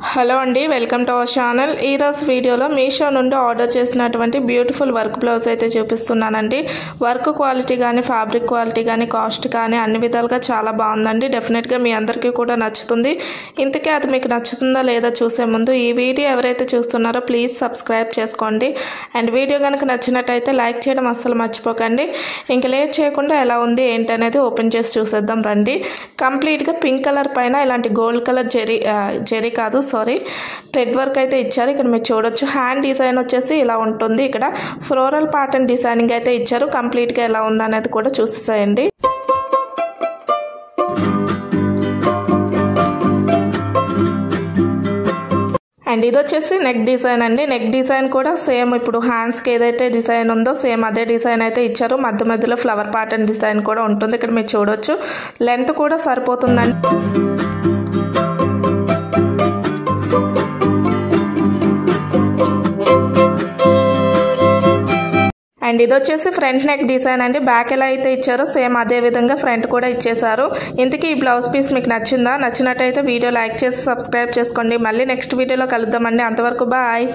Hello అండి, welcome to our channel. ఈరోజు వీడియోలో మీషో నుండి ఆర్డర్ చేసినటువంటి బ్యూటిఫుల్ వర్క్ బ్లౌజ్ అయితే చూపిస్తున్నానండి. వర్క్ క్వాలిటీ కానీ ఫ్యాబ్రిక్ క్వాలిటీ కానీ కాస్ట్ కానీ అన్ని విధాలుగా చాలా బాగుందండి. డెఫినెట్గా మీ అందరికీ కూడా నచ్చుతుంది. ఇంతకీ అది మీకు నచ్చుతుందా లేదా చూసే ముందు ఈ వీడియో ఎవరైతే చూస్తున్నారో ప్లీజ్ సబ్స్క్రైబ్ చేసుకోండి. అండ్ వీడియో కనుక నచ్చినట్టయితే లైక్ చేయడం అస్సలు మర్చిపోకండి. ఇంక లేట్ చేయకుండా ఎలా ఉంది ఏంటనేది ఓపెన్ చేసి చూసేద్దాం రండి. కంప్లీట్గా పింక్ కలర్ పైన ఇలాంటి గోల్డ్ కలర్ జెరీ కాదు థ్రెడ్ వర్క్ అయితే ఇచ్చారు. ఇక్కడ మీరు చూడొచ్చు. హ్యాండ్ డిజైన్ వచ్చేసి ఇలా ఉంటుంది. ఇక్కడ ఫ్లోరల్ ప్యాటర్న్ డిజైనింగ్ అయితే ఇచ్చారు. కంప్లీట్గా ఎలా ఉందనేది కూడా చూసేసేయండి. అండ్ ఇది వచ్చేసి నెక్ డిజైన్ అండి. నెక్ డిజైన్ కూడా సేమ్ ఇప్పుడు హ్యాండ్స్కి ఏదైతే డిజైన్ ఉందో సేమ్ అదే డిజైన్ అయితే ఇచ్చారు. మధ్య మధ్యలో ఫ్లవర్ ప్యాటర్న్ డిజైన్ కూడా ఉంటుంది. ఇక్కడ మీరు చూడొచ్చు. లెంత్ కూడా సరిపోతుందండి. అండ్ ఇది వచ్చేసి ఫ్రంట్ నెక్ డిజైన్ అండి. బ్యాక్ ఎలా అయితే ఇచ్చారో సేమ్ అదే విధంగా ఫ్రంట్ కూడా ఇచ్చేసారు. ఇంతకీ ఈ బ్లౌజ్ పీస్ మీకు నచ్చిందా? నచ్చినట్టయితే వీడియో లైక్ చేసి సబ్స్క్రైబ్ చేసుకోండి. మళ్ళీ నెక్స్ట్ వీడియోలో కలుద్దామండి. అంతవరకు బాయ్.